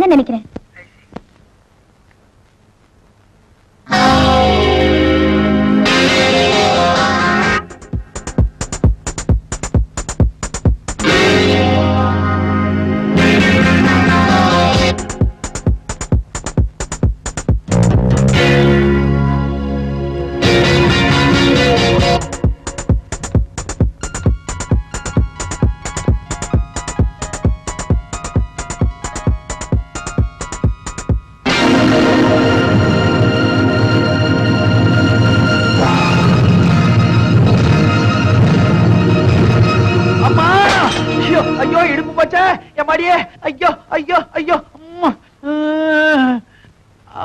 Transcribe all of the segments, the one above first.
தான் நினைக்கிறேன். ஐயோ ஐயோ ஐயோ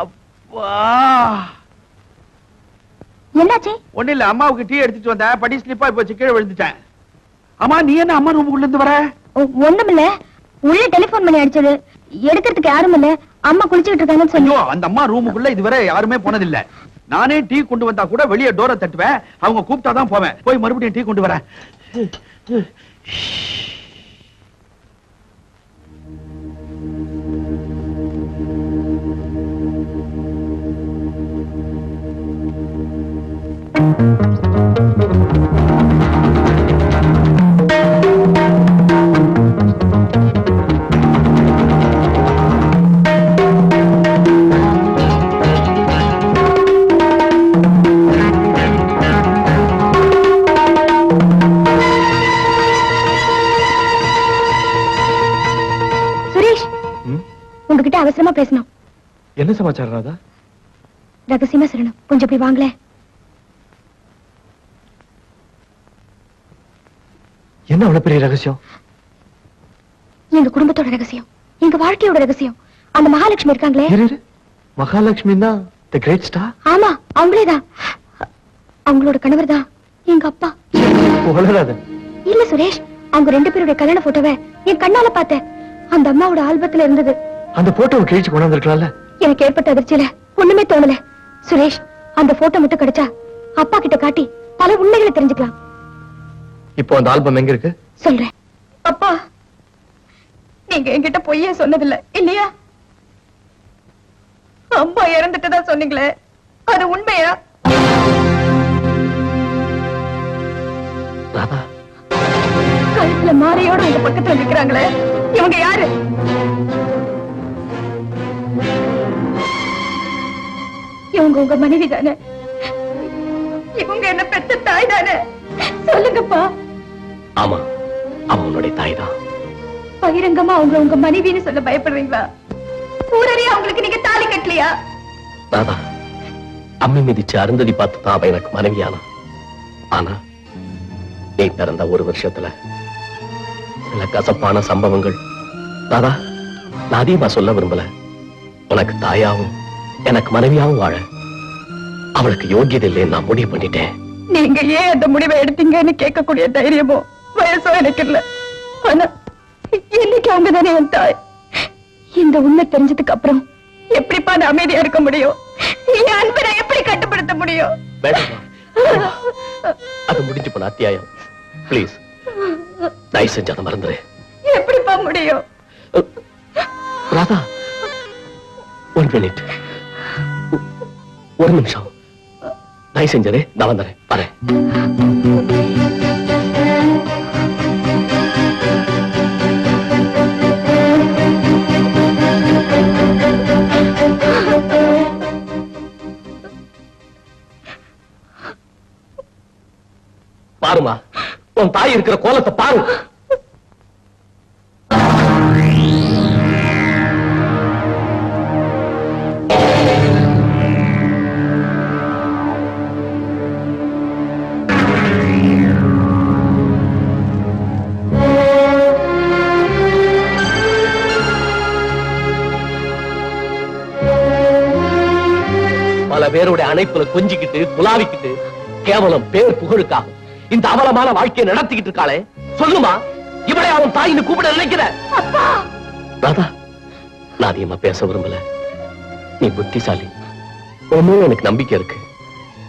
அப்பா என்னாச்சு? ஒண்ணு இல்ல, அம்மாவுக்கு டீ எடுத்துட்டு வந்தேன், படி ஸ்லிப்பா போச்சு, கீழே விழுந்துட்டேன். அம்மா நீ என்ன அம்மா ரூமுக்குள்ள இருந்து வர? ஒண்ணும் இல்ல, உள்ள டெலிபோன் பண்ணி அடிச்சது, எடுக்கிறதுக்கு யாரும் இல்ல, அம்மா குளிச்சிட்டு இருக்காங்கன்னு சொல்லி. அந்த அம்மா ரூமுக்குள்ள இதுவரை யாருமே போனதில்லை. நானே டீ கொண்டு வந்தா கூட வெளியே டோரை தட்டுவேன், அவங்க கூப்பிட்டாதான் போவேன். போய் மறுபடியும் டீ கொண்டு வரேன். உங்ககிட்ட அவசரமா பேசணும். என்ன சமாச்சாரம் ராதா? ரகசியமா சொல்லணும், கொஞ்சம் போய் வாங்களே. என்ன அவ்வளவு பெரிய ரகசியம்? எங்க குடும்பத்தோட ரகசியம், எங்க வாழ்க்கையோட ரகசியம். அந்த மகாலட்சுமி இருக்காங்களே. மகாலட்சுமி தான் தி கிரேட் ஸ்டார். ஆமா, அவங்களேதான். அவங்களோட கணவர் தான் எங்க அப்பா. இல்ல சுரேஷ், அவங்க 2 பேருடைய கல்யாண போட்டோவை என் கண்ணால பார்த்தேன். அந்த அம்மாவோட ஆல்பத்துல இருந்தது. அந்த போட்டோவை கிழிச்சு கொண்டு வந்திருக்கலாம்ல. எனக்கு ஏற்பட்ட அதிர்ச்சியில ஒண்ணுமே தோணல. சுரேஷ், அந்த போட்டோ மட்டும் கிடைச்சா அப்பா கிட்ட காட்டி பல உண்மைகளை தெரிஞ்சுக்கலாம். இப்போ அந்த ஆல்பம் எங்க இருக்கு? சொல்றேன். அப்பா, நீங்க என்கிட்ட பொய்யே சொன்னதில்லை இல்லையா? அம்மா இறந்துட்டதா சொன்னீங்களே, அது உண்மையா? கழுத்துல மாலையோட உங்க பக்கத்துல நிக்கிறாங்களே, இவங்க யாரு? இவங்க உங்க மனைவி தானே? இவங்க என்ன பெத்த தாய் தானே? சொல்லுங்கப்பா. ஆமா, அவனுடைய தாய் தான். பகிரங்கமா அவங்க உங்க மனைவின்னு சொல்ல பயப்படுறீங்களா? ஊரறியா அவங்களுக்கு நீங்க தாலி கட்டலையா? தாதா, அம்மி மிதிச்சு அருந்ததி பார்த்து தான் அவ எனக்கு மனைவியானா. ஆனா நீ பிறந்த 1 வருஷத்துல சில கசப்பான சம்பவங்கள். தாதா, நான் அதிகமா சொல்ல விரும்பல. உனக்கு தாயாவும் எனக்கு மனைவியாவும் வாழ அவளுக்கு யோகியதை இல்லைன்னு நான் முடிவு பண்ணிட்டேன். நீங்க ஏன் அந்த முடிவை எடுத்தீங்கன்னு கேட்கக்கூடிய தைரியமோ வயசோ எனக்கு இல்ல. ஆனா இன்னைக்கு அவங்க தானே என் தாய். இந்த உண்மை தெரிஞ்சதுக்கு அப்புறம் எப்படிப்பா நான் அமைதியா இருக்க முடியும்? என் அன்பை நான் எப்படி கட்டுப்படுத்த முடியும்? அது முடிஞ்சு போன அத்தியாயம். பிளீஸ், தயவு செஞ்சு அதை மறந்துரு. எப்படிப்பா முடியும்? ராதா, 1 மினிட், 1 நிமிஷம். தயவு செஞ்சது நான் வந்துறேன். வரேன். பாருமா, உன் தாய் இருக்கிற கோலத்தை பாரு. பல பேருடைய அணைப்புல கொஞ்சிக்கிட்டு குலாவிக்கிட்டு கேவலம் பேர் புகழுக்காக இந்த அவலமான வாழ்க்கையை நடத்திக்கிட்டு இருக்காளே, சொல்லுமா, இவளை அவன் தாயின்னு கூப்பிட நினைக்கிற? ராதா, நான் அதிகமா பேச விரும்பல. நீ புத்திசாலி, உண்மையில எனக்கு நம்பிக்கை இருக்கு.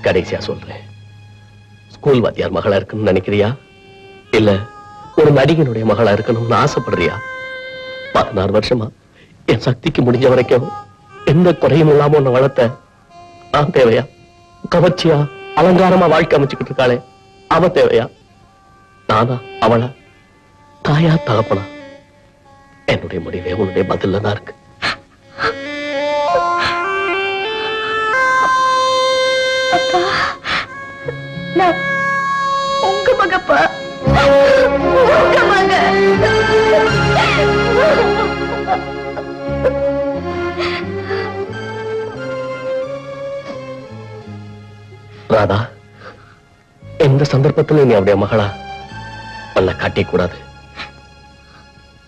கடைசியா சொல்றேன், ஸ்கூல் வாத்தியார் மகளா இருக்கணும்னு நினைக்கிறியா, இல்ல ஒரு நடிகனுடைய மகளா இருக்கணும்னு ஆசைப்படுறியா? 16 வருஷமா என் சக்திக்கு முடிஞ்ச வரைக்கும் எந்த குறையும் இல்லாம ஒண்ணு வளர்த்த நான் தேவையா? கவர்ச்சியா அலங்காரமா வாழ்க்கை அமைச்சுக்கிட்டு இருக்காளே அவ தேவையா? நானா அவளா? தாயா தகப்பனா? என்னுடைய முடிவே உன்னுடைய பதில்ல தான் இருக்கு. உங்க மகப்பா, உங்க மக. ராதா, எந்த சந்தர்ப்பத்திலும் நீ அவருடைய மகளா பண்ண காட்டிய கூடாது,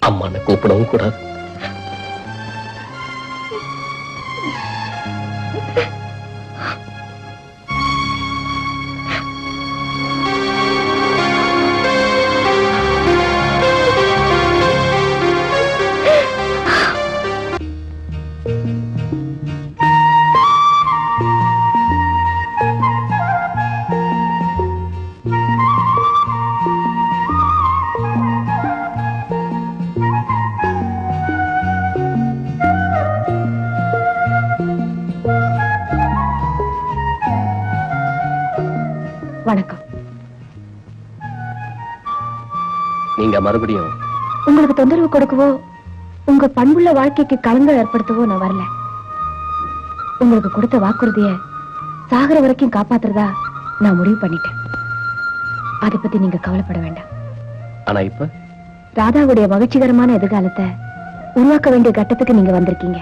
அம்மான்னு கூப்பிடவும் கூடாது. வணக்கம். நீங்க மறுபடியும் உங்களுக்கு தொந்தரவு கொடுக்கவோ உங்க பண்புள்ள வாழ்க்கைக்கு களங்கம் ஏற்படுத்தவோ நான் வரல. உங்களுக்கு கொடுத்த வாக்குறுதிய சாகர வரைக்கும் காப்பாத்துறதா நான் முடிவு பண்ணிட்டேன். அதை பத்தி நீங்க கவலைப்பட வேண்டாம். ஆனா இப்ப ராதாவுடைய மகிழ்ச்சிகரமான எதிர்காலத்தை உருவாக்க வேண்டிய கட்டத்துக்கு நீங்க வந்திருக்கீங்க.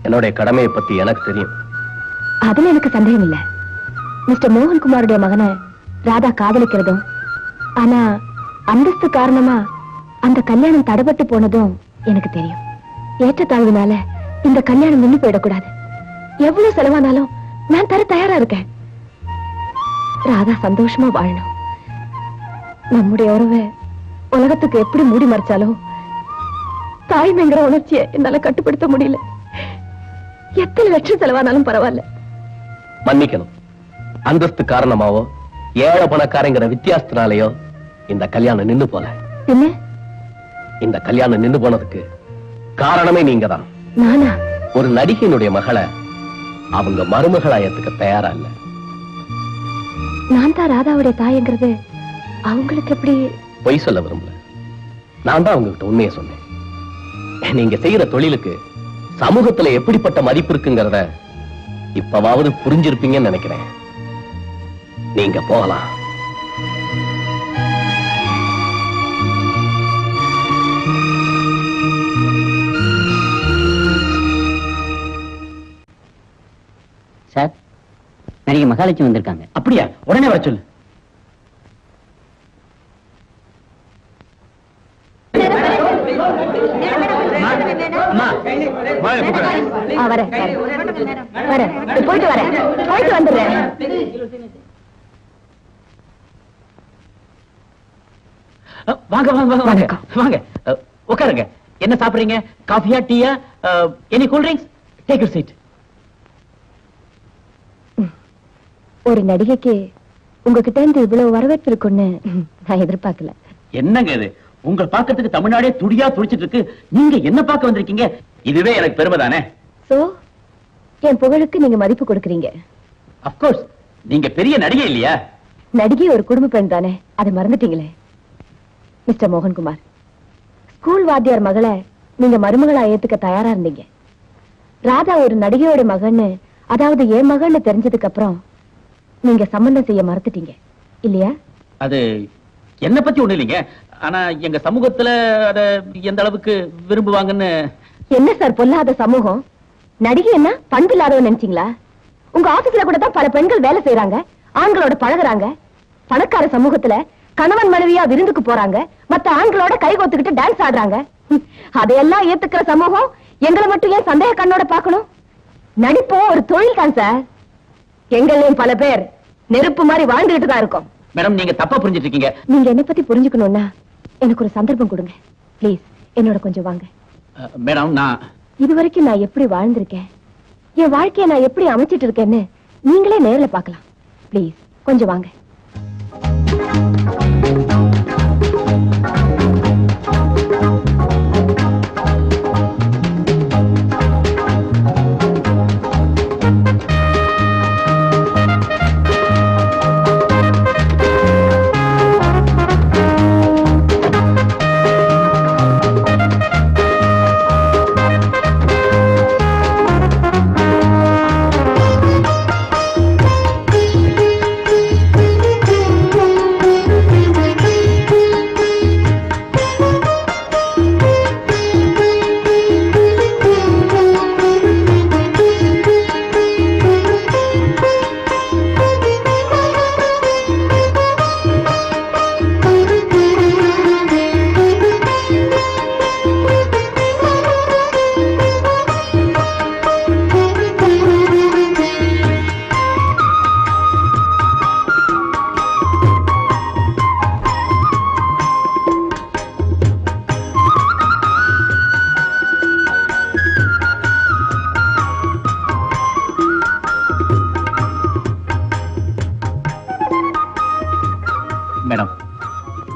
என்னுடைய கடமையை பத்தி எனக்கு தெரியும். அதுல எனக்கு சந்தேகம் இல்ல. மிஸ்டர் மோகன்குமாருடைய மகனை ராதா காதலிக்கிறதும், ஆனா அந்தஸ்து காரணமா அந்த கல்யாணம் தடைபட்டு போனதும் எனக்கு தெரியும். ஏற்றத்தாழ்வுனால இந்த கல்யாணம் நின்னு போயிடக்கூடாது. எவ்வளவு செலவானாலும் நான் தர தயாரா இருக்கேன். ராதா சந்தோஷமா வாழணும். நம்முடைய உறவை உலகத்துக்கு எப்படி மூடி மறைச்சாலும் தாய்மைங்கிற உணர்ச்சியை என்னால கட்டுப்படுத்த முடியல. எத்தனை லட்சம் செலவானாலும் பரவாயில்ல. மன்னிக்கணும். அந்தஸ்து காரணமாவோ ஏழை பணக்காரங்கிற வித்தியாசத்தினாலேயோ இந்த கல்யாணம் நின்னு போல. என்ன? இந்த கல்யாணம் நின்னு போனதுக்கு காரணமே நீங்க தான். நானா? ஒரு நடிகையினுடைய மகளை அவங்க மருமகளா ஏத்துக்க தயாரா இல்ல. நான் தான் ராதாவுடைய தாயங்கிறது அவங்களுக்கு எப்படி? பொய் சொல்ல விரும்பல. நான் தான் அவங்ககிட்ட உண்மையை சொன்னேன். நீங்க செய்யற தொழிலுக்கு சமூகத்துல எப்படிப்பட்ட மதிப்பு இருக்குங்கிறத இப்பவாவது புரிஞ்சிருப்பீங்கன்னு நினைக்கிறேன். நீங்க போகலாம். சார், நடிகை மகாலட்சுமி வந்திருக்காங்க. அப்படியா? உடனே வர சொல்லு. போயிட்டு வரேன், போயிட்டு வந்துடுறேன். வாங்க வாங்க வாங்க வாங்க, உட்காருங்க. என்ன சாப்பிடுறீங்க? காஃபியா, டீயா, any cool drinks? Take your seat. ஒரு நடிகைக்கு உங்ககிட்ட இருந்து இவ்வளவு வரவேற்பு இருக்குன்னு நான் எதிர்பார்க்கல. என்னங்க இது? உங்களை பார்க்கறதுக்கு தமிழ்நாடே துடியா துடிச்சிட்டு இருக்கு. நீங்க என்ன பார்க்க வந்திருக்கீங்க? இதுவே எனக்கு பெருமை தானே. சோ என் புகழுக்கு நீங்க மதிப்பு கொடுக்கறீங்க. Of course. நீங்க பெரிய நடிகை இல்லையா? நடிகை ஒரு குடும்ப பெண் தானே, அதை மறந்துட்டீங்களே. மிஸ்டர் மோகன்குமார், ஸ்கூல் வாத்தியார் மகளை நீங்க மருமகளா ஏத்துக்க தயாரா இருந்தீங்க. ராதா ஒரு நடிகையோட மகன்னு, அதாவது என் மகன்னு தெரிஞ்சதுக்கு அப்புறம் நீங்க சம்பந்தம் செய்ய மறுத்துட்டீங்க இல்லையா? அது என்ன பத்தி ஒண்ணு இல்லைங்க. ஆனா எங்க சமூகத்துல அத எந்த அளவுக்கு விரும்புவாங்கன்னு. என்ன சார் பொல்லாத சமூகம்? நடிகை என்ன பண்பு இல்லாதவன் நினைச்சீங்களா? உங்க ஆபீஸ்ல கூட தான் பல பெண்கள் வேலை செய்யறாங்க, ஆண்களோட பழகுறாங்க. பணக்கார சமூகத்துல கணவன் மனைவியா விருந்துக்கு போறாங்க, மத்த ஆண்களோட கை கோத்துக்கிட்டு டான்ஸ் ஆடுறாங்க. அதையெல்லாம் ஏத்துக்கிற சமூகம் எங்களை மட்டும் ஏன் சந்தேக கண்ணோட பாக்கணும்? நடிப்போம் ஒரு தொழில் தான் சார். எங்களையும் பல பேர் நெருப்பு மாதிரி வாழ்ந்துகிட்டு தான் இருக்கோம். மேடம், நீங்க தப்பா புரிஞ்சிட்டு இருக்கீங்க. நீங்க என்ன பத்தி புரிஞ்சுக்கணும்னா எனக்கு ஒரு சந்தர்ப்பம் கொடுங்க பிளீஸ். என்னோட கொஞ்சம் வாங்க. மேடம், நான் இதுவரைக்கும் நான் எப்படி வாழ்ந்திருக்கேன், என் வாழ்க்கையை நான் எப்படி அமைச்சிட்டு இருக்கேன்னு நீங்களே நேர்ல பார்க்கலாம். பிளீஸ் கொஞ்சம் வாங்க.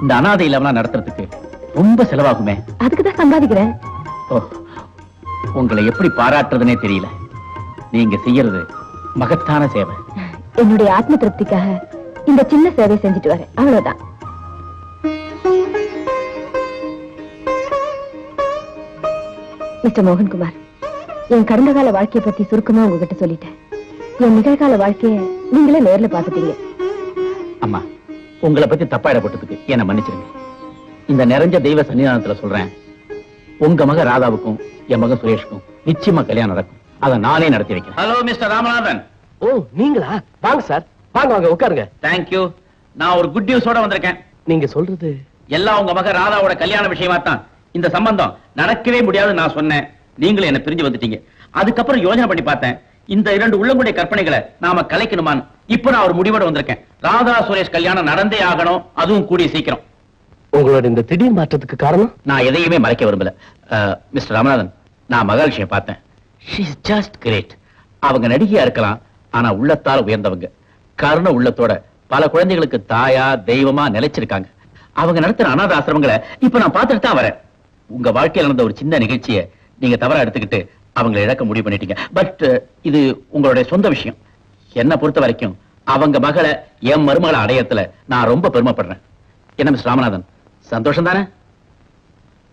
இந்த அனாதை இல்லம்லாம் நடத்துறதுக்கு ரொம்ப செலவாகுமே. அதுக்குதான் சம்பாதிக்கிறேன். ஓ, உங்களை எப்படி பாராட்டுறதுனே தெரியல. நீங்க செய்யறது மகத்தான சேவை. என்னுடைய ஆத்ம திருப்திக்காக இந்த சின்ன சேவை செஞ்சுட்டு வரேன், அவ்வளவுதான். மிஸ்டர் மோகன்குமார், என் கடந்த கால வாழ்க்கையை பத்தி சுருக்கமா உங்ககிட்ட சொல்லிட்டேன். என் நிகழ்கால வாழ்க்கைய நீங்களே நேர்ல பாத்துட்டீங்க. அம்மா, உங்களை பத்தி தப்பா இடப்பட்டதுக்கு என்ன மன்னிச்சிருங்க. இந்த நிறைஞ்ச தெய்வ சன்னிதானத்துல சொல்றேன், உங்க மக ராதாவுக்கும் என் மகன் சுரேஷுக்கும் நிச்சயமா கல்யாணம் நடக்கும். அதை நானே நடத்தி வைக்கிறேன். Hello mister Ramanathan. ஓ, நீங்களா? வாங்க சார், வாங்க வாங்க உட்காருங்க. தேங்க்யூ. நான் ஒரு குட் நியூஸோட வந்திருக்கேன். நீங்க சொல்றது எல்லாம் உங்க மக ராதாவோட கல்யாண விஷயமா தான். இந்த சம்பந்தம் நடக்கவே முடியாதுன்னு நான் சொன்னேன். நீங்களும் என்ன பிரிஞ்சு வந்துட்டீங்க. அதுக்கப்புறம் யோசனை பண்ணி பார்த்தேன், இந்த 2 உள்ளங்குடைய கற்பனைகளை நாம கலைக்கணுமான்னு. இப்ப நான் ஒரு முடிவோட வந்திருக்கேன். ராதா சுரேஷ் கல்யாணம் நடந்தே ஆகணும், அதுவும் கூடிய சீக்கிரம். உங்களோட இந்த திடீர் மாற்றத்துக்கு காரணம்? நான் எதையுமே மறைக்க விரும்பல. மிஸ்டர் ராமநாதன், நான் மகாலட்சுமியை பார்த்தேன். She is just great. அவங்க நடிகையா இருக்கலாம், ஆனா உள்ளத்தால் உயர்ந்தவங்க. கருணை உள்ளத்தோட பல குழந்தைகளுக்கு தாயா தெய்வமா நிலைச்சிருக்காங்க. அவங்க நடத்துற அனாதை ஆசிரமங்களை இப்ப நான் பார்த்துட்டு தான் வரேன். உங்க வாழ்க்கையில் நடந்த ஒரு சின்ன நிகழ்ச்சியை நீங்க தவறா எடுத்துக்கிட்டு அவங்களை இழக்க முடிவு பண்ணிட்டீங்க. பட் இது உங்களுடைய சொந்த விஷயம். என்ன பொறுத்த வரைக்கும் அவங்க மகளை என் மருமகளை அடையத்துல நான் ரொம்ப பெருமைப்படுறேன். என்ன மிஸ்டர் ராமநாதன், சந்தோஷம் தானே?